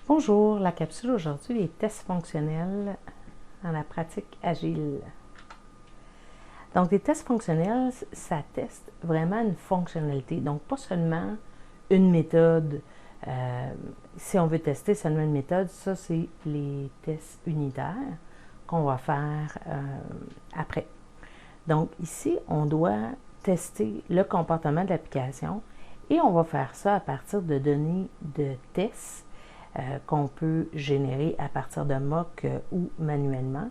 Bonjour, la capsule aujourd'hui, les tests fonctionnels dans la pratique agile. Donc, des tests fonctionnels, ça teste vraiment une fonctionnalité. Donc, pas seulement une méthode. Si on veut tester seulement une méthode, ça, c'est les tests unitaires qu'on va faire après. Donc, ici, on doit tester le comportement de l'application et on va faire ça à partir de données de tests qu'on peut générer à partir de mock ou manuellement.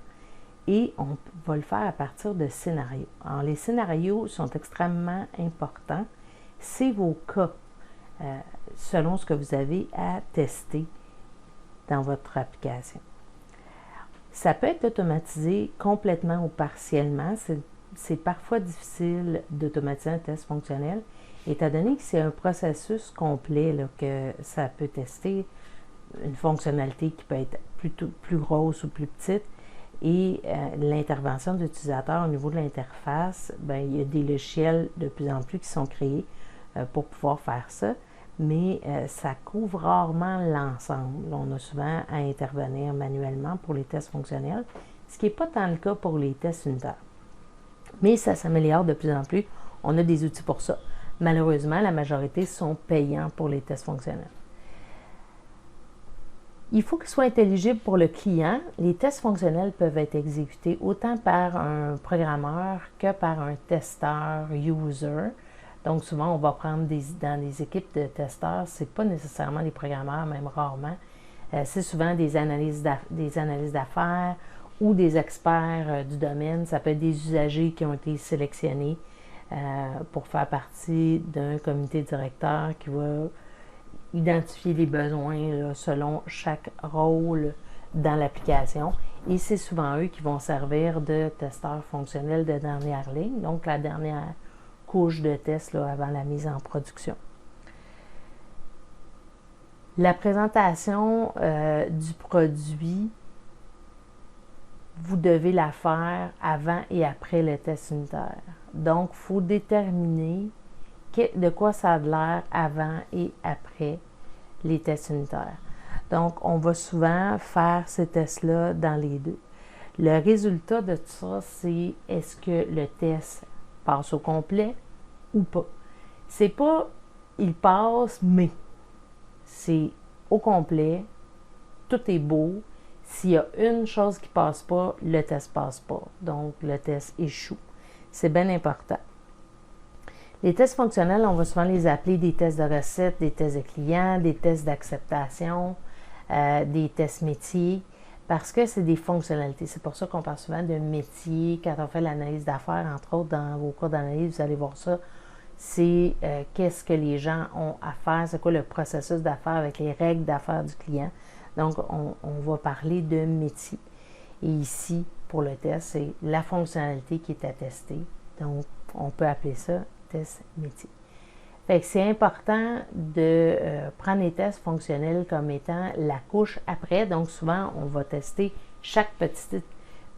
Et on va le faire à partir de scénarios. Alors, les scénarios sont extrêmement importants. C'est vos cas selon ce que vous avez à tester dans votre application. Ça peut être automatisé complètement ou partiellement. C'est parfois difficile d'automatiser un test fonctionnel, étant donné que c'est un processus complet là, que ça peut tester une fonctionnalité qui peut être plutôt plus grosse ou plus petite. Et l'intervention de l'utilisateur au niveau de l'interface, bien, il y a des logiciels de plus en plus qui sont créés pour pouvoir faire ça, mais ça couvre rarement l'ensemble. On a souvent à intervenir manuellement pour les tests fonctionnels, ce qui n'est pas tant le cas pour les tests unitaires. Mais ça s'améliore de plus en plus. On a des outils pour ça. Malheureusement, la majorité sont payants pour les tests fonctionnels. Il faut qu'ils soient intelligibles pour le client. Les tests fonctionnels peuvent être exécutés autant par un programmeur que par un testeur user. Donc, souvent, on va prendre dans des équipes de testeurs, ce n'est pas nécessairement des programmeurs, même rarement. C'est souvent des analyses d'affaires ou des experts du domaine. Ça peut être des usagers qui ont été sélectionnés pour faire partie d'un comité directeur qui va identifier les besoins là, selon chaque rôle dans l'application. Et c'est souvent eux qui vont servir de testeurs fonctionnels de dernière ligne, donc la dernière couche de test là, avant la mise en production. La présentation du produit, vous devez la faire avant et après le test unitaire. Donc, il faut déterminer de quoi ça a l'air avant et après les tests unitaires. Donc, on va souvent faire ces tests-là dans les deux. Le résultat de tout ça, c'est est-ce que le test passe au complet ou pas. C'est pas il passe, mais c'est au complet, tout est beau. S'il y a une chose qui passe pas, le test passe pas. Donc, le test échoue. C'est bien important. Les tests fonctionnels, on va souvent les appeler des tests de recettes, des tests de clients, des tests d'acceptation, des tests métiers, parce que c'est des fonctionnalités. C'est pour ça qu'on parle souvent de métier. Quand on fait l'analyse d'affaires, entre autres, dans vos cours d'analyse, vous allez voir ça. C'est qu'est-ce que les gens ont à faire, c'est quoi le processus d'affaires avec les règles d'affaires du client. Donc, on va parler de métier. Et ici, pour le test, c'est la fonctionnalité qui est attestée. Donc, on peut appeler ça test métier. Fait que c'est important de prendre les tests fonctionnels comme étant la couche après. Donc, souvent, on va tester chaque petite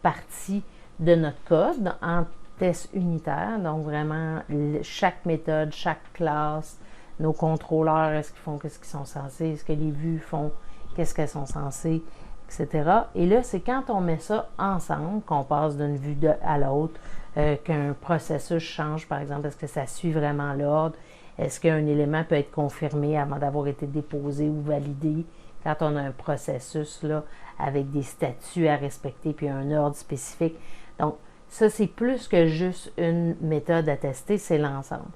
partie de notre code en test unitaire. Donc, vraiment, chaque méthode, chaque classe, nos contrôleurs, est-ce qu'ils font qu'est-ce qu'ils sont censés, est-ce que les vues font qu'est-ce qu'elles sont censées, etc. Et là, c'est quand on met ça ensemble qu'on passe d'une vue à l'autre, qu'un processus change, par exemple, est-ce que ça suit vraiment l'ordre? Est-ce qu'un élément peut être confirmé avant d'avoir été déposé ou validé? Quand on a un processus là, avec des statuts à respecter puis un ordre spécifique. Donc, ça, c'est plus que juste une méthode à tester, c'est l'ensemble.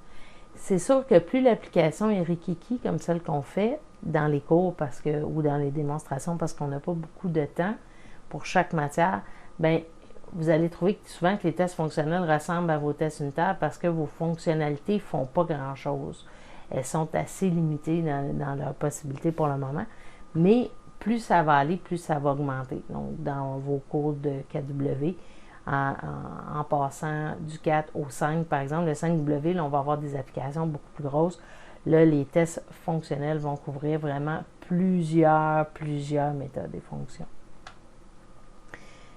C'est sûr que plus l'application est rikiki, comme celle qu'on fait dans les cours ou dans les démonstrations, parce qu'on n'a pas beaucoup de temps pour chaque matière, bien, vous allez trouver souvent que les tests fonctionnels ressemblent à vos tests unitaires parce que vos fonctionnalités ne font pas grand-chose. Elles sont assez limitées dans leurs possibilités pour le moment, mais plus ça va aller, plus ça va augmenter. Donc, dans vos cours de 4W, en passant du 4 au 5, par exemple, le 5W, là, on va avoir des applications beaucoup plus grosses. Là, les tests fonctionnels vont couvrir vraiment plusieurs méthodes et fonctions.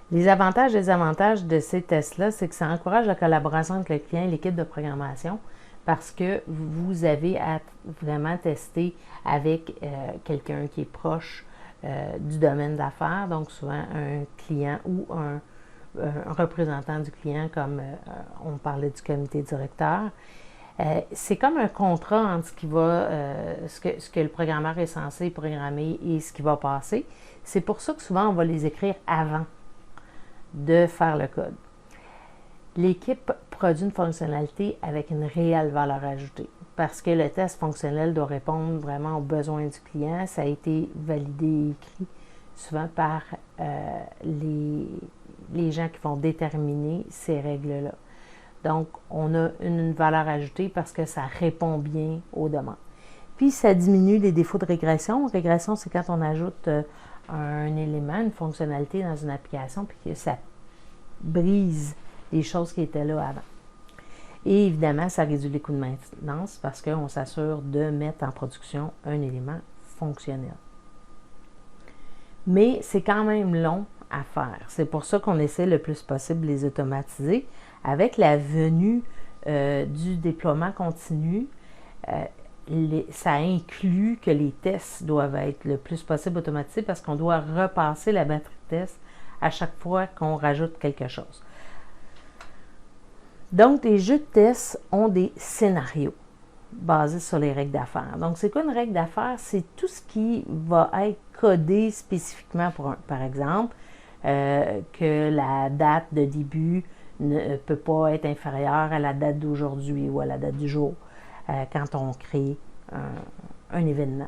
Les avantages et désavantages de ces tests-là, c'est que ça encourage la collaboration entre le client et l'équipe de programmation parce que vous avez à vraiment tester avec quelqu'un qui est proche du domaine d'affaires, donc souvent un client ou un représentant du client, comme on parlait du comité directeur. C'est comme un contrat entre ce que le programmeur est censé programmer et ce qui va passer. C'est pour ça que souvent on va les écrire avant de faire le code. L'équipe produit une fonctionnalité avec une réelle valeur ajoutée parce que le test fonctionnel doit répondre vraiment aux besoins du client. Ça a été validé et écrit souvent par les gens qui vont déterminer ces règles-là. Donc, on a une valeur ajoutée parce que ça répond bien aux demandes. Puis, ça diminue les défauts de régression. Régression, c'est quand on ajoute un élément, une fonctionnalité dans une application, puis que ça brise les choses qui étaient là avant. Et évidemment, ça réduit les coûts de maintenance parce qu'on s'assure de mettre en production un élément fonctionnel. Mais c'est quand même long à faire. C'est pour ça qu'on essaie le plus possible de les automatiser. Avec la venue du déploiement continu, ça inclut que les tests doivent être le plus possible automatisés parce qu'on doit repasser la batterie de tests à chaque fois qu'on rajoute quelque chose. Donc, les jeux de tests ont des scénarios basés sur les règles d'affaires. Donc, c'est quoi une règle d'affaires? C'est tout ce qui va être codé spécifiquement pour par exemple, que la date de début ne peut pas être inférieure à la date d'aujourd'hui ou à la date du jour quand on crée un événement.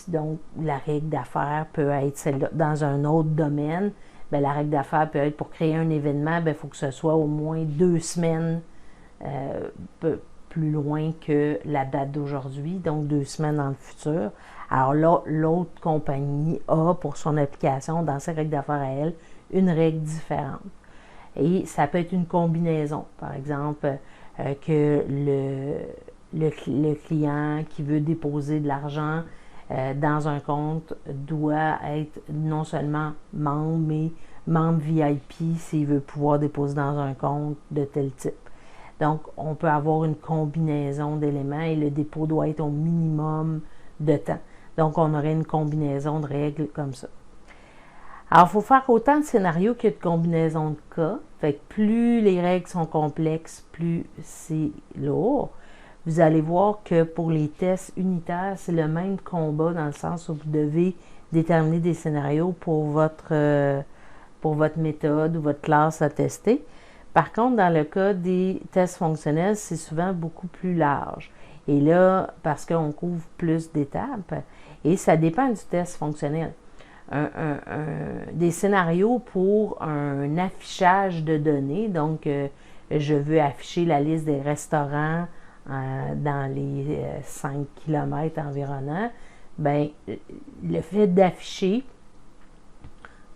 Donc, la règle d'affaires peut être celle-là. Dans un autre domaine, bien, la règle d'affaires peut être pour créer un événement, il faut que ce soit au moins 2 semaines plus loin que la date d'aujourd'hui, donc 2 semaines dans le futur. Alors là, l'autre compagnie a pour son application, dans ses règles d'affaires à elle, une règle différente. Et ça peut être une combinaison. Par exemple, que le client qui veut déposer de l'argent dans un compte doit être non seulement membre, mais membre VIP s'il veut pouvoir déposer dans un compte de tel type. Donc, on peut avoir une combinaison d'éléments et le dépôt doit être au minimum de temps. Donc, on aurait une combinaison de règles comme ça. Alors, il faut faire autant de scénarios que de combinaisons de cas. Fait que plus les règles sont complexes, plus c'est lourd. Vous allez voir que pour les tests unitaires, c'est le même combat dans le sens où vous devez déterminer des scénarios pour votre méthode ou votre classe à tester. Par contre, dans le cas des tests fonctionnels, c'est souvent beaucoup plus large. Et là, parce qu'on couvre plus d'étapes, et ça dépend du test fonctionnel. Des scénarios pour un affichage de données, donc je veux afficher la liste des restaurants dans les 5 km environnants, bien, le fait d'afficher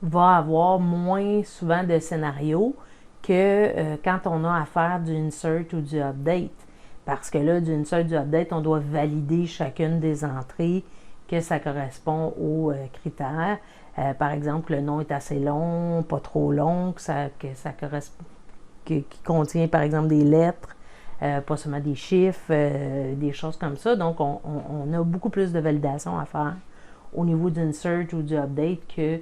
va avoir moins souvent de scénarios que quand on a à faire du insert ou du update. Parce que là, du insert, du update, on doit valider chacune des entrées, que ça correspond aux critères. Par exemple, le nom est assez long, pas trop long, que ça correspond, qui contient par exemple des lettres, pas seulement des chiffres, des choses comme ça. Donc, on a beaucoup plus de validation à faire au niveau du insert ou du update que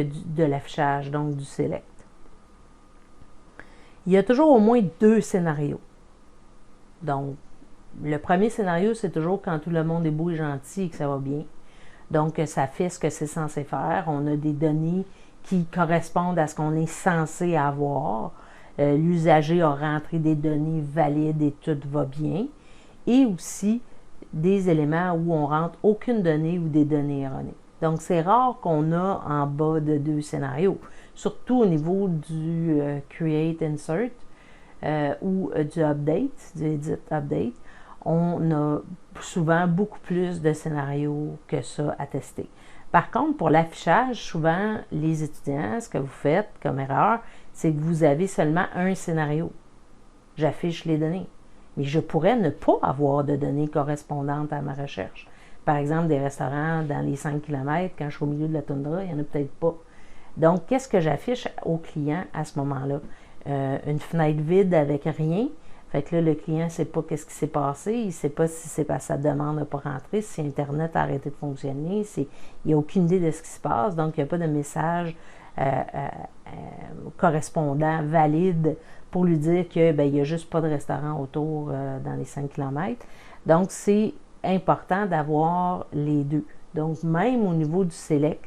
de l'affichage, donc du select. Il y a toujours au moins 2 scénarios. Donc, le premier scénario, c'est toujours quand tout le monde est beau et gentil et que ça va bien. Donc, ça fait ce que c'est censé faire. On a des données qui correspondent à ce qu'on est censé avoir. L'usager a rentré des données valides et tout va bien. Et aussi, des éléments où on rentre aucune donnée ou des données erronées. Donc, c'est rare qu'on a en bas de 2 scénarios, surtout au niveau du Create Insert ou du Update, du Edit Update. On a souvent beaucoup plus de scénarios que ça à tester. Par contre, pour l'affichage, souvent, les étudiants, ce que vous faites comme erreur, c'est que vous avez seulement un scénario. J'affiche les données. Mais je pourrais ne pas avoir de données correspondantes à ma recherche. Par exemple, des restaurants dans les 5 km, quand je suis au milieu de la toundra, il n'y en a peut-être pas. Donc, qu'est-ce que j'affiche au client à ce moment-là? Une fenêtre vide avec rien. Fait que là, le client ne sait pas qu'est-ce qui s'est passé, il ne sait pas si c'est parce que sa demande n'a pas rentré, si Internet a arrêté de fonctionner, il n'a aucune idée de ce qui se passe, donc il n'y a pas de message correspondant, valide, pour lui dire que il n'y a juste pas de restaurant autour dans les 5 km. Donc, c'est important d'avoir les deux. Donc, même au niveau du select,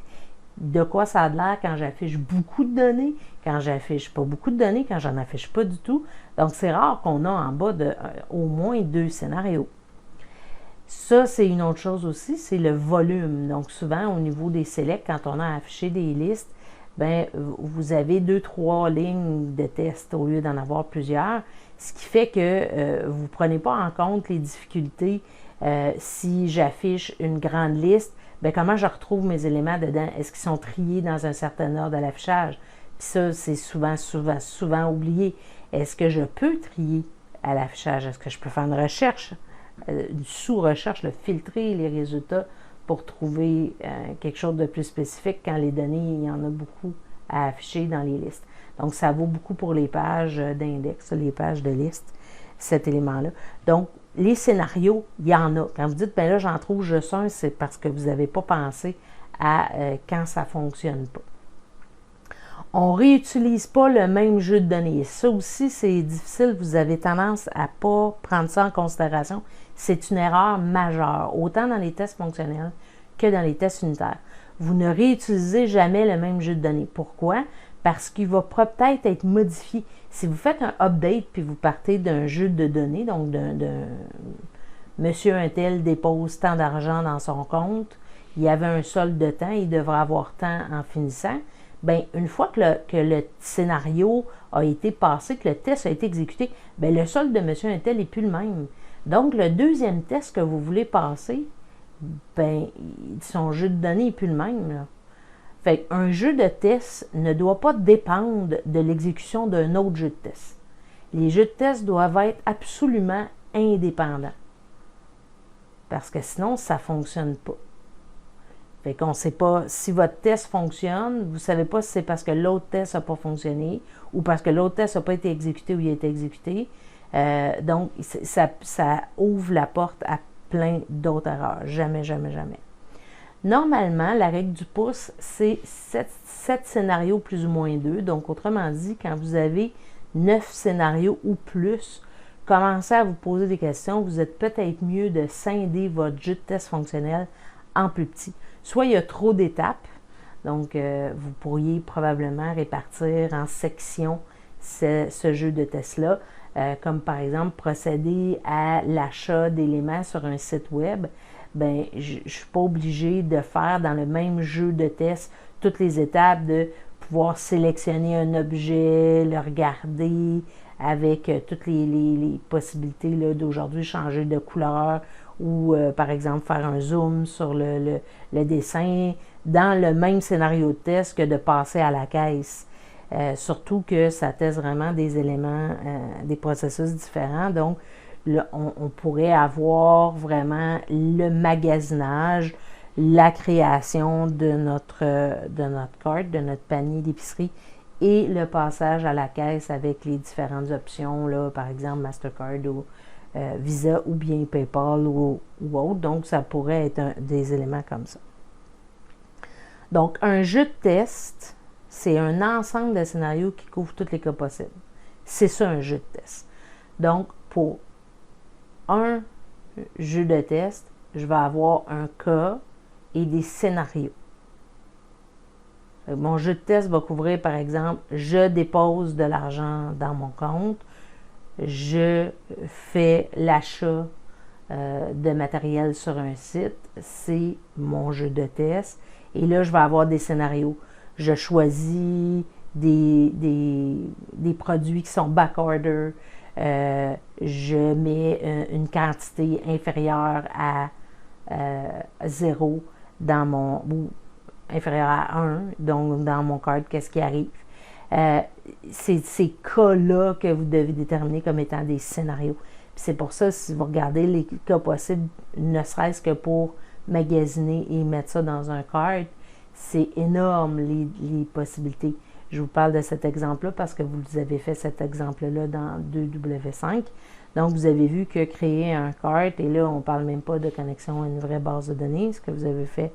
de quoi ça a l'air quand j'affiche beaucoup de données, quand j'affiche pas beaucoup de données, quand j'en affiche pas du tout. Donc, c'est rare qu'on a en bas de au moins 2 scénarios. Ça, c'est une autre chose aussi, c'est le volume. Donc, souvent, au niveau des selects, quand on a affiché des listes, vous avez 2-3 lignes de test au lieu d'en avoir plusieurs, ce qui fait que vous ne prenez pas en compte les difficultés. Si j'affiche une grande liste, comment je retrouve mes éléments dedans? Est-ce qu'ils sont triés dans un certain ordre à l'affichage? Puis ça, c'est souvent oublié. Est-ce que je peux trier à l'affichage? Est-ce que je peux faire une recherche, une sous-recherche, filtrer les résultats pour trouver quelque chose de plus spécifique quand les données, il y en a beaucoup à afficher dans les listes. Donc, ça vaut beaucoup pour les pages d'index, les pages de liste, cet élément-là. Donc, les scénarios, il y en a. Quand vous dites, là, j'en trouve juste un, c'est parce que vous n'avez pas pensé à quand ça ne fonctionne pas. On ne réutilise pas le même jeu de données. Ça aussi, c'est difficile. Vous avez tendance à ne pas prendre ça en considération. C'est une erreur majeure, autant dans les tests fonctionnels que dans les tests unitaires. Vous ne réutilisez jamais le même jeu de données. Pourquoi? Parce qu'il va peut-être être modifié. Si vous faites un update puis vous partez d'un jeu de données, donc monsieur untel dépose tant d'argent dans son compte, il y avait un solde de temps, il devrait avoir tant en finissant, une fois que le scénario a été passé, que le test a été exécuté, le solde de monsieur untel n'est plus le même. Donc, le deuxième test que vous voulez passer, son jeu de données n'est plus le même, là. Fait qu'un jeu de test ne doit pas dépendre de l'exécution d'un autre jeu de test. Les jeux de test doivent être absolument indépendants. Parce que sinon, ça ne fonctionne pas. Fait qu'on ne sait pas si votre test fonctionne, vous ne savez pas si c'est parce que l'autre test n'a pas fonctionné ou parce que l'autre test n'a pas été exécuté ou il a été exécuté. Donc, ça ouvre la porte à plein d'autres erreurs. Jamais, jamais, jamais. Normalement, la règle du pouce, c'est 7 scénarios plus ou moins 2. Donc, autrement dit, quand vous avez 9 scénarios ou plus, commencez à vous poser des questions. Vous êtes peut-être mieux de scinder votre jeu de test fonctionnel en plus petit. Soit il y a trop d'étapes, donc vous pourriez probablement répartir en sections ce jeu de test-là, comme par exemple procéder à l'achat d'éléments sur un site web. Je ne suis pas obligée de faire dans le même jeu de test toutes les étapes de pouvoir sélectionner un objet, le regarder avec toutes les possibilités d'aujourd'hui, changer de couleur ou par exemple faire un zoom sur le dessin dans le même scénario de test que de passer à la caisse. Surtout que ça teste vraiment des éléments, des processus différents. Donc, on pourrait avoir vraiment le magasinage, la création de notre carte, de notre panier d'épicerie et le passage à la caisse avec les différentes options, là, par exemple Mastercard ou Visa ou bien PayPal ou autre. Donc, ça pourrait être des éléments comme ça. Donc, un jeu de test, c'est un ensemble de scénarios qui couvre tous les cas possibles. C'est ça un jeu de test. Donc, pour un jeu de test, je vais avoir un cas et des scénarios. Mon jeu de test va couvrir, par exemple, je dépose de l'argent dans mon compte, je fais l'achat de matériel sur un site, c'est mon jeu de test. Et là, je vais avoir des scénarios. Je choisis des produits qui sont backorder. Je mets une quantité inférieure à 0 dans mon... ou inférieure à 1, donc dans mon card, qu'est-ce qui arrive. C'est ces cas-là que vous devez déterminer comme étant des scénarios. Puis c'est pour ça, si vous regardez les cas possibles, ne serait-ce que pour magasiner et mettre ça dans un card, c'est énorme les possibilités. Je vous parle de cet exemple-là parce que vous avez fait cet exemple-là dans 2W5. Donc, vous avez vu que créer un cart, et là, on ne parle même pas de connexion à une vraie base de données, ce que vous avez fait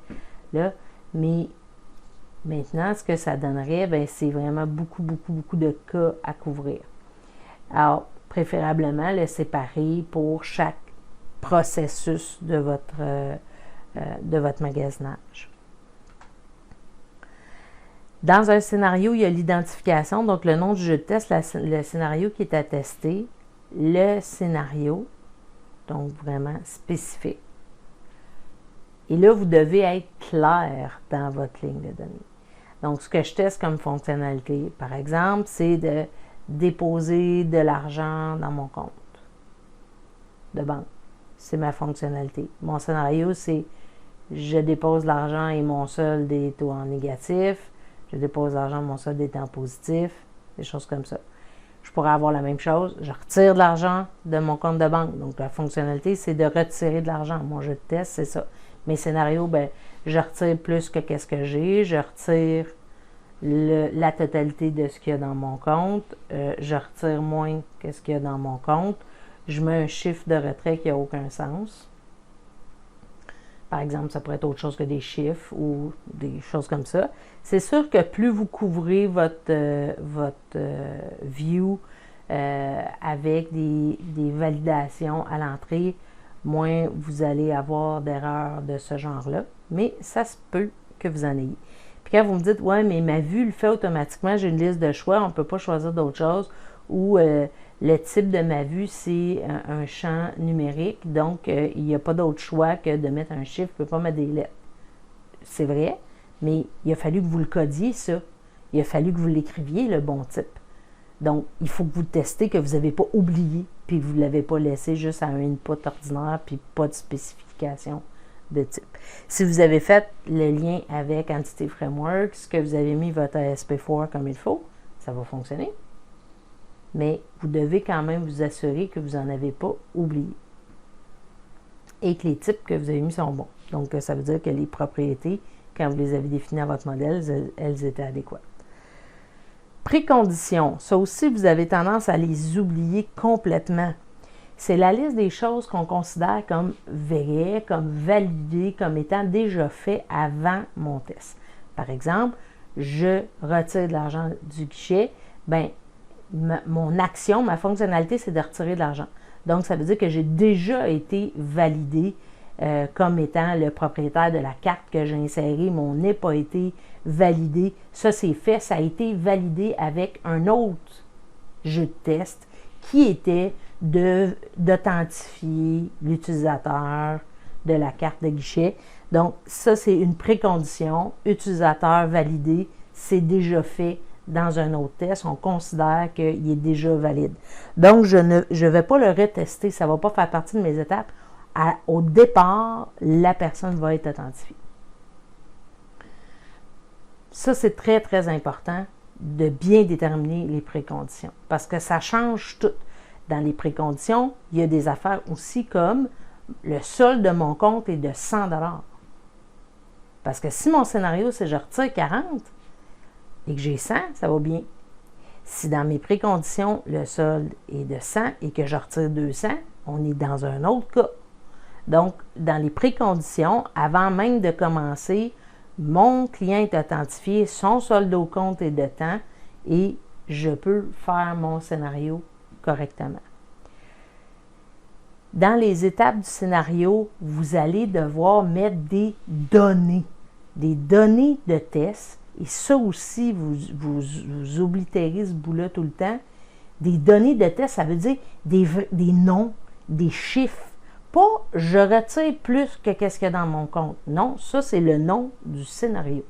là, mais maintenant, ce que ça donnerait, bien, c'est vraiment beaucoup de cas à couvrir. Alors, préférablement, le séparer pour chaque processus de votre magasinage. Dans un scénario, il y a l'identification, donc le nom du jeu de test, le scénario qui est à tester, le scénario, donc vraiment spécifique. Et là, vous devez être clair dans votre ligne de données. Donc, ce que je teste comme fonctionnalité, par exemple, c'est de déposer de l'argent dans mon compte de banque. C'est ma fonctionnalité. Mon scénario, c'est je dépose l'argent et mon solde est en négatif. Je dépose l'argent, mon solde est en positif. Des choses comme ça. Je pourrais avoir la même chose. Je retire de l'argent de mon compte de banque. Donc, la fonctionnalité, c'est de retirer de l'argent. Mon jeu de test, c'est ça. Mes scénarios, ben, je retire plus que qu'est-ce que j'ai. Je retire la totalité de ce qu'il y a dans mon compte. Je retire moins que ce qu'il y a dans mon compte. Je mets un chiffre de retrait qui n'a aucun sens. Par exemple, ça pourrait être autre chose que des chiffres ou des choses comme ça. C'est sûr que plus vous couvrez votre view avec des validations à l'entrée, moins vous allez avoir d'erreurs de ce genre-là. Mais ça se peut que vous en ayez. Puis quand vous me dites, ouais, mais ma vue le fait automatiquement, j'ai une liste de choix, on ne peut pas choisir d'autres choses, ou le type de ma vue, c'est un champ numérique, donc il n'y a pas d'autre choix que de mettre un chiffre, je ne peux pas mettre des lettres. C'est vrai, mais il a fallu que vous le codiez, ça. Il a fallu que vous l'écriviez, le bon type. Donc, il faut que vous testez que vous n'avez pas oublié, puis vous ne l'avez pas laissé juste à un input ordinaire, puis pas de spécification de type. Si vous avez fait le lien avec Entity Frameworks, que vous avez mis votre ASP4 comme il faut, ça va fonctionner. Mais vous devez quand même vous assurer que vous n'en avez pas oublié. Et que les types que vous avez mis sont bons. Donc, ça veut dire que les propriétés, quand vous les avez définies dans votre modèle, elles étaient adéquates. Préconditions. Ça aussi, vous avez tendance à les oublier complètement. C'est la liste des choses qu'on considère comme vraies, comme validées, comme étant déjà fait avant mon test. Par exemple, je retire de l'argent du guichet, bien, mon action, ma fonctionnalité, c'est de retirer de l'argent. Donc, ça veut dire que j'ai déjà été validé comme étant le propriétaire de la carte que j'ai insérée. Mon n'a pas été validé. Ça, c'est fait. Ça a été validé avec un autre jeu de test qui était d'authentifier l'utilisateur de la carte de guichet. Donc, ça, c'est une précondition. Utilisateur validé, c'est déjà fait dans un autre test, on considère qu'il est déjà valide. Donc, je ne vais pas le retester, ça ne va pas faire partie de mes étapes. Au départ, la personne va être authentifiée. Ça, c'est très, très important de bien déterminer les préconditions parce que ça change tout. Dans les préconditions, il y a des affaires aussi comme le solde de mon compte est de 100 $. Parce que si mon scénario, c'est je retire 40 et que j'ai 100, ça va bien. Si dans mes préconditions, le solde est de 100 et que je retire 200, on est dans un autre cas. Donc, dans les préconditions, avant même de commencer, mon client est authentifié, son solde au compte est de temps et je peux faire mon scénario correctement. Dans les étapes du scénario, vous allez devoir mettre des données de test. Et ça aussi, vous oblitérez ce bout-là tout le temps. Des données de test, ça veut dire des noms, des chiffres. Pas « je retire plus que qu'est-ce qu'il y a dans mon compte ». Non, ça, c'est le nom du scénario.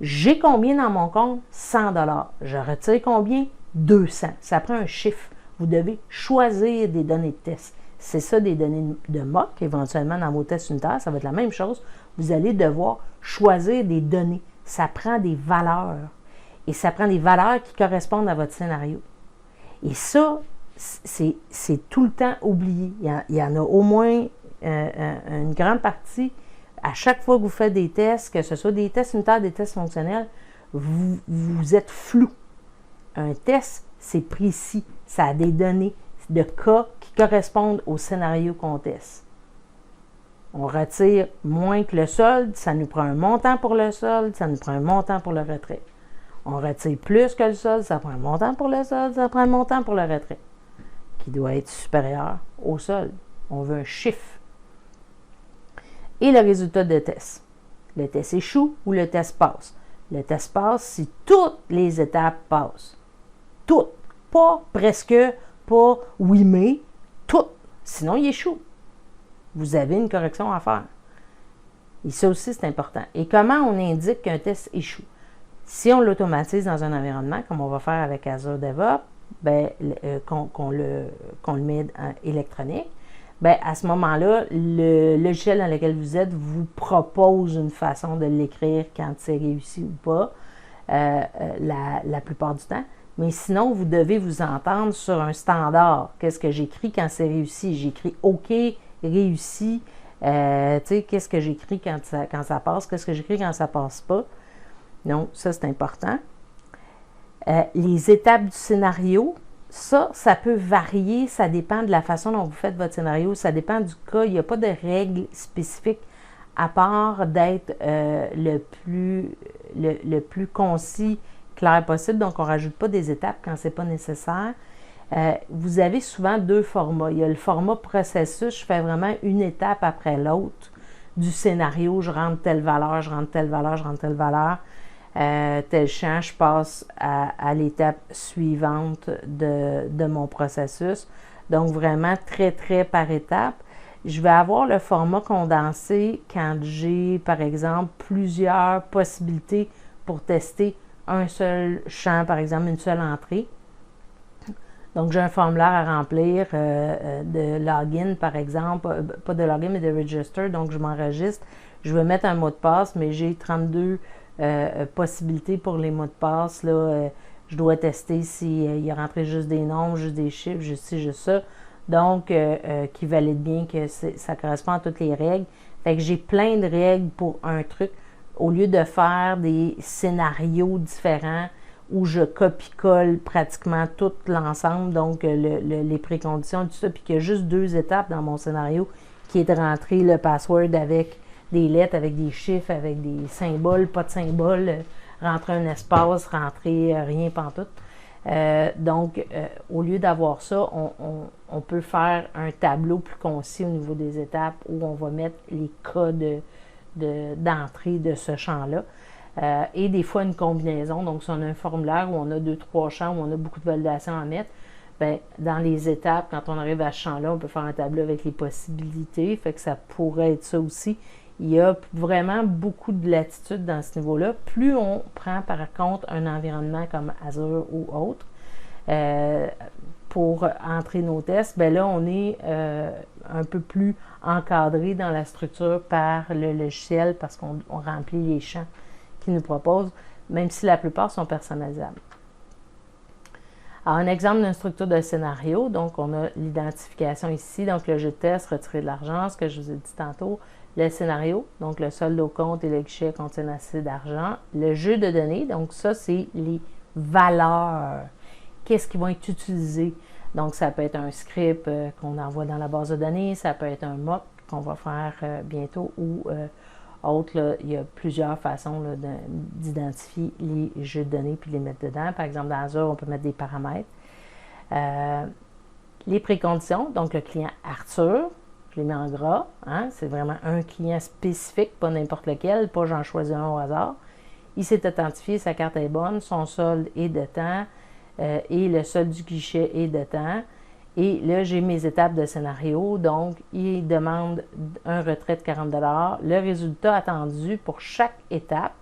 J'ai combien dans mon compte? 100 $. Je retire combien? 200. Ça prend un chiffre. Vous devez choisir des données de test. C'est ça, des données de mock, éventuellement dans vos tests unitaires, ça va être la même chose. Vous allez devoir choisir des données. Ça prend des valeurs. Et ça prend des valeurs qui correspondent à votre scénario. Et ça, c'est tout le temps oublié. Il y en a au moins une grande partie. À chaque fois que vous faites des tests, que ce soit des tests unitaires, des tests fonctionnels, vous êtes flou. Un test, c'est précis. Ça a des données de cas qui correspondent au scénario qu'on teste. On retire moins que le solde, ça nous prend un montant pour le solde, ça nous prend un montant pour le retrait. On retire plus que le solde, ça prend un montant pour le solde, ça prend un montant pour le retrait, qui doit être supérieur au solde. On veut un chiffre. Et le résultat de test. Le test échoue ou le test passe. Le test passe si toutes les étapes passent. Toutes. Pas presque, pas oui mais, toutes. Sinon, il échoue. Vous avez une correction à faire. Et ça aussi, c'est important. Et comment on indique qu'un test échoue? Si on l'automatise dans un environnement, comme on va faire avec Azure DevOps, qu'on le met électronique, à ce moment-là, le logiciel dans lequel vous êtes vous propose une façon de l'écrire quand c'est réussi ou pas, la plupart du temps. Mais sinon, vous devez vous entendre sur un standard. Qu'est-ce que j'écris quand c'est réussi? J'écris OK, réussi. Qu'est-ce que j'écris quand ça passe? Qu'est-ce que j'écris quand ça passe pas? Donc, ça, c'est important. Les étapes du scénario, ça peut varier. Ça dépend de la façon dont vous faites votre scénario. Ça dépend du cas. Il n'y a pas de règles spécifiques à part d'être le plus concis, clair possible. Donc, on ne rajoute pas des étapes quand ce n'est pas nécessaire. Vous avez souvent deux formats. Il y a le format processus, je fais vraiment une étape après l'autre du scénario. Je rentre telle valeur, je rentre telle valeur, je rentre telle valeur. Tel champ, je passe à l'étape suivante de mon processus. Donc, vraiment très, très par étape. Je vais avoir le format condensé quand j'ai, par exemple, plusieurs possibilités pour tester un seul champ, par exemple, une seule entrée. Donc, j'ai un formulaire à remplir de login, par exemple, pas de login, mais de register. Donc, je m'enregistre. Je vais mettre un mot de passe, mais j'ai 32 possibilités pour les mots de passe. Là, je dois tester s'il y a rentré juste des nombres, juste des chiffres, juste ci, juste ça. Donc, qui valide bien que ça correspond à toutes les règles. Fait que j'ai plein de règles pour un truc. Au lieu de faire des scénarios différents où je copie-colle pratiquement tout l'ensemble, donc les préconditions et tout ça, puis qu'il y a juste deux étapes dans mon scénario qui est de rentrer le password avec des lettres, avec des chiffres, avec des symboles, pas de symboles, rentrer un espace, rentrer rien pantoute. Donc, au lieu d'avoir ça, on peut faire un tableau plus concis au niveau des étapes où on va mettre les cas d'entrée de ce champ-là. Et des fois, une combinaison. Donc, si on a un formulaire où on a 2-3 champs, où on a beaucoup de validations à mettre, dans les étapes, quand on arrive à ce champ-là, on peut faire un tableau avec les possibilités. Fait que ça pourrait être ça aussi. Il y a vraiment beaucoup de latitude dans ce niveau-là. Plus on prend, par contre, un environnement comme Azure ou autre, pour entrer nos tests, là, on est un peu plus encadré dans la structure par le logiciel parce qu'on remplit les champs qu'il nous propose, même si la plupart sont personnalisables. Alors, un exemple d'une structure de scénario, donc on a l'identification ici, donc le jeu de test, retirer de l'argent, ce que je vous ai dit tantôt, le scénario, donc le solde au compte et le guichet contiennent assez d'argent, le jeu de données, donc ça c'est les valeurs, qu'est-ce qui vont être utilisés, donc ça peut être un script qu'on envoie dans la base de données, ça peut être un mock qu'on va faire bientôt ou autre, là, il y a plusieurs façons là, d'identifier les jeux de données puis de les mettre dedans. Par exemple, dans Azure, on peut mettre des paramètres. Les préconditions, donc le client Arthur, je les mets en gras. Hein, c'est vraiment un client spécifique, pas n'importe lequel, pas j'en choisis un au hasard. Il s'est authentifié, sa carte est bonne, son solde est de temps et le solde du guichet est de temps. Et là, j'ai mes étapes de scénario. Donc, il demande un retrait de 40 $. Le résultat attendu pour chaque étape.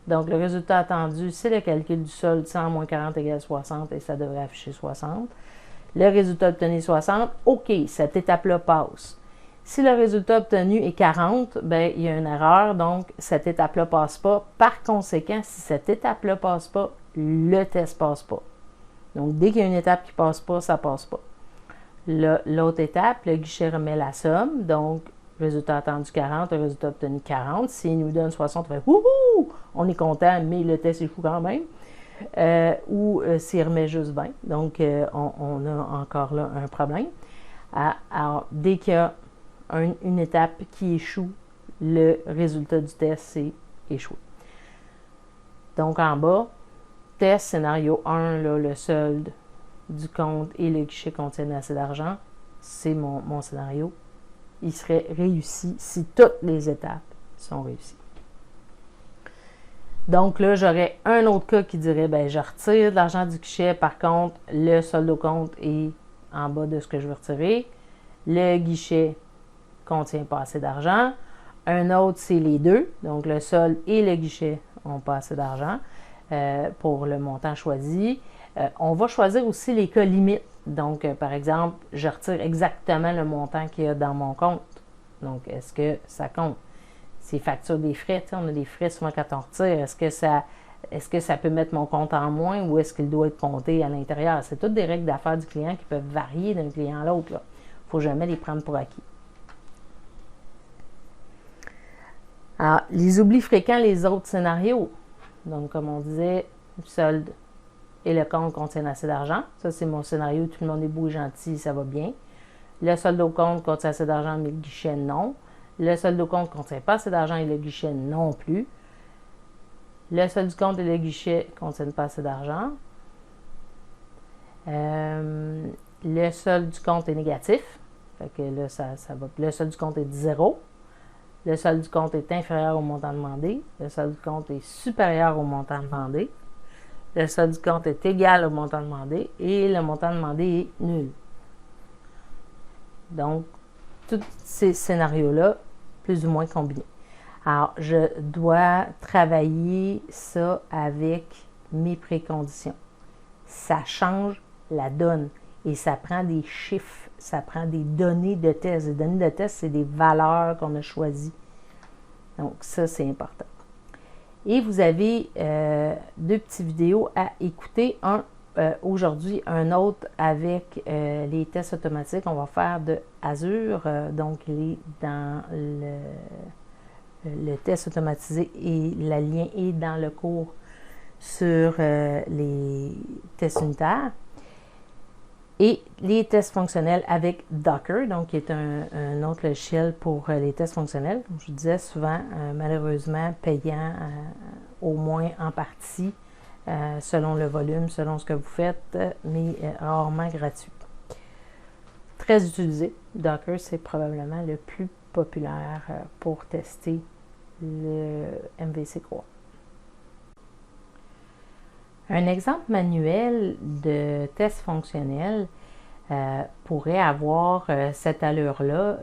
Donc, le résultat attendu, c'est le calcul du solde 100 moins 40 égale 60 et ça devrait afficher 60. Le résultat obtenu 60, OK, cette étape-là passe. Si le résultat obtenu est 40, il y a une erreur, donc cette étape-là ne passe pas. Par conséquent, si cette étape-là ne passe pas, le test ne passe pas. Donc, dès qu'il y a une étape qui ne passe pas, ça ne passe pas. L'autre étape, le guichet remet la somme. Donc, résultat attendu 40, le résultat obtenu 40. S'il nous donne 60, on fait « Wouhou! wouhou, on est content, mais le test échoue quand même. Ou s'il remet juste 20. Donc, on a encore là un problème. Alors, dès qu'il y a une étape qui échoue, le résultat du test, c'est échoué. Donc, en bas, test scénario 1, là, le solde du compte et le guichet contiennent assez d'argent. C'est mon scénario. Il serait réussi si toutes les étapes sont réussies. Donc là, j'aurais un autre cas qui dirait, ben je retire de l'argent du guichet. Par contre, le solde au compte est en bas de ce que je veux retirer. Le guichet contient pas assez d'argent. Un autre, c'est les deux. Donc, le solde et le guichet n'ont pas assez d'argent pour le montant choisi. On va choisir aussi les cas limites. Donc, par exemple, je retire exactement le montant qu'il y a dans mon compte. Donc, est-ce que ça compte? C'est facture des frais. On a des frais souvent quand on retire. Est-ce que ça peut mettre mon compte en moins ou est-ce qu'il doit être compté à l'intérieur? C'est toutes des règles d'affaires du client qui peuvent varier d'un client à l'autre. Il ne faut jamais les prendre pour acquis. Alors, les oublis fréquents, les autres scénarios. Donc, comme on disait, le solde et le compte contiennent assez d'argent. Ça, c'est mon scénario. Tout le monde est beau et gentil, ça va bien. Le solde au compte contient assez d'argent, mais le guichet, non. Le solde au compte ne contient pas assez d'argent et le guichet non plus. Le solde du compte et le guichet ne contiennent pas assez d'argent. Le solde du compte est négatif. Fait que là, ça va. Le solde du compte est de 0. Le solde du compte est inférieur au montant demandé. Le solde du compte est supérieur au montant demandé. Le solde du compte est égal au montant demandé. Et le montant demandé est nul. Donc, tous ces scénarios-là, plus ou moins combinés. Alors, je dois travailler ça avec mes préconditions. Ça change la donne et ça prend des chiffres, ça prend des données de test. Les données de test, c'est des valeurs qu'on a choisies. Donc, ça, c'est important. Et vous avez deux petites vidéos à écouter. Un aujourd'hui, un autre avec les tests automatiques. On va faire de Azure. Donc, il est dans le test automatisé et le lien est dans le cours sur les tests unitaires. Et les tests fonctionnels avec Docker, donc qui est un autre logiciel pour les tests fonctionnels. Comme je vous disais, souvent, malheureusement, payant au moins en partie, selon le volume, selon ce que vous faites, mais rarement gratuit. Très utilisé. Docker, c'est probablement le plus populaire pour tester le MVC3. Un exemple manuel de test fonctionnel pourrait avoir cette allure-là.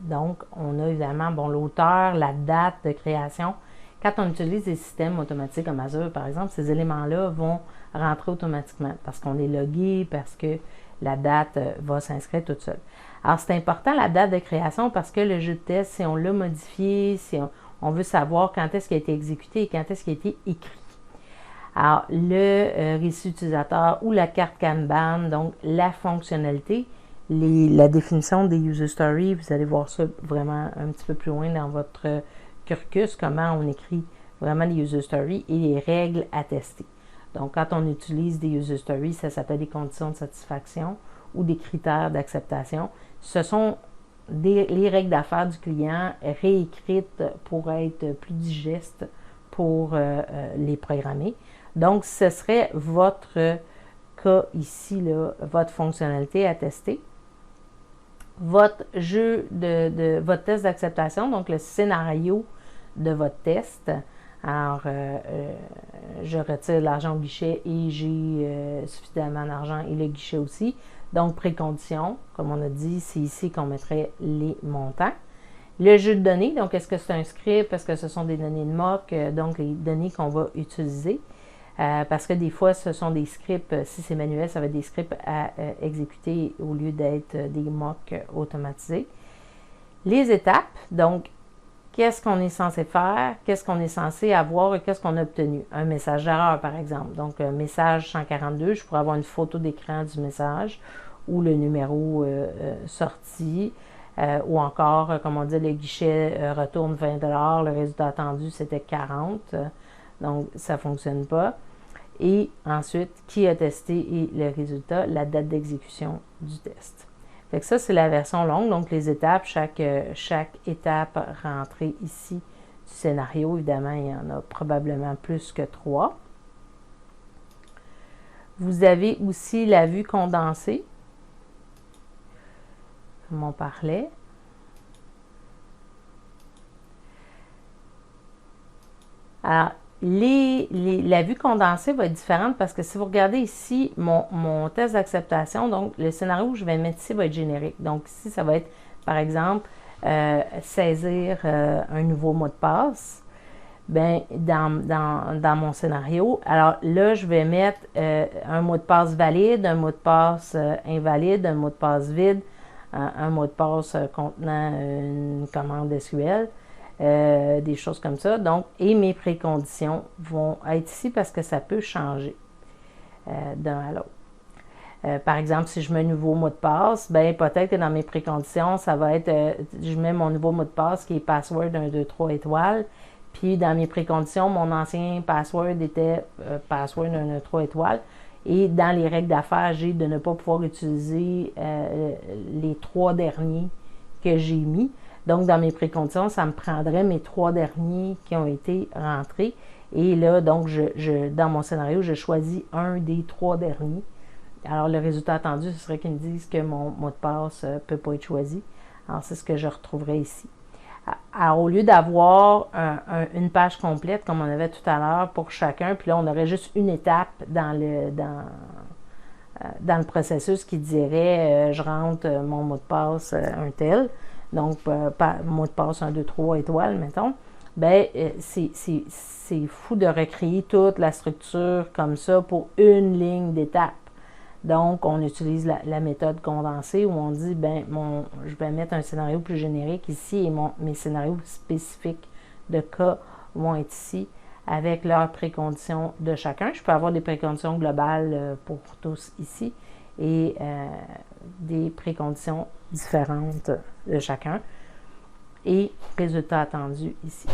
Donc, on a évidemment l'auteur, la date de création. Quand on utilise des systèmes automatiques comme Azure, par exemple, ces éléments-là vont rentrer automatiquement parce qu'on est logué, parce que la date va s'inscrire toute seule. Alors, c'est important la date de création parce que le jeu de test, si on l'a modifié, si on veut savoir quand est-ce qu'il a été exécuté et quand est-ce qu'il a été écrit. Alors, le récit utilisateur ou la carte Kanban, donc la fonctionnalité, la définition des user stories, vous allez voir ça vraiment un petit peu plus loin dans votre cursus, comment on écrit vraiment les user stories et les règles à tester. Donc, quand on utilise des user stories, ça s'appelle des conditions de satisfaction ou des critères d'acceptation. Ce sont les règles d'affaires du client réécrites pour être plus digestes pour les programmer. Donc, ce serait votre cas ici, là, votre fonctionnalité à tester. Votre jeu votre test d'acceptation, donc le scénario de votre test. Alors, je retire l'argent au guichet et j'ai suffisamment d'argent et le guichet aussi. Donc, précondition, comme on a dit, c'est ici qu'on mettrait les montants. Le jeu de données, donc est-ce que c'est un script, est-ce que ce sont des données de mock, donc les données qu'on va utiliser. Parce que des fois, ce sont des scripts, si c'est manuel, ça va être des scripts à exécuter au lieu d'être des mocks automatisés. Les étapes, donc, qu'est-ce qu'on est censé faire, qu'est-ce qu'on est censé avoir et qu'est-ce qu'on a obtenu. Un message d'erreur, par exemple. Donc, un message 142, je pourrais avoir une photo d'écran du message ou le numéro sorti. ou encore, comme on dit, le guichet retourne 20 $, le résultat attendu c'était 40 $, donc ça ne fonctionne pas. Et ensuite, qui a testé et le résultat, la date d'exécution du test. Fait que ça, c'est la version longue, donc les étapes, chaque étape rentrée ici du scénario, évidemment, il y en a probablement plus que 3. Vous avez aussi la vue condensée, comme on parlait. Alors, la vue condensée va être différente parce que si vous regardez ici, mon test d'acceptation, donc le scénario que je vais mettre ici va être générique. Donc ici, ça va être, par exemple, saisir un nouveau mot de passe. Bien, dans mon scénario, alors là, je vais mettre un mot de passe valide, un mot de passe invalide, un mot de passe vide, un mot de passe contenant une commande SQL. Des choses comme ça. Donc, et mes préconditions vont être ici parce que ça peut changer d'un à l'autre. Par exemple, si je mets un nouveau mot de passe, ben peut-être que dans mes préconditions, ça va être, je mets mon nouveau mot de passe qui est password 1, 2, 3 étoiles. Puis dans mes préconditions, mon ancien password était password 1, 2, 3 étoiles. Et dans les règles d'affaires, j'ai de ne pas pouvoir utiliser les 3 derniers que j'ai mis. Donc, dans mes préconditions, ça me prendrait mes 3 derniers qui ont été rentrés. Et là, donc, dans mon scénario, je choisis un des 3 derniers. Alors, le résultat attendu, ce serait qu'ils me disent que mon mot de passe ne peut pas être choisi. Alors, c'est ce que je retrouverai ici. Alors, au lieu d'avoir une page complète, comme on avait tout à l'heure, pour chacun, puis là, on aurait juste une étape dans le processus qui dirait je rentre mon mot de passe un tel. Donc, mot de passe 1, 2, 3 étoiles, mettons, bien, c'est fou de recréer toute la structure comme ça pour une ligne d'étape. Donc, on utilise la méthode condensée où on dit, ben, je vais mettre un scénario plus générique ici et mes scénarios spécifiques de cas vont être ici avec leurs préconditions de chacun. Je peux avoir des préconditions globales pour tous ici et des préconditions différentes de chacun et résultat attendu ici.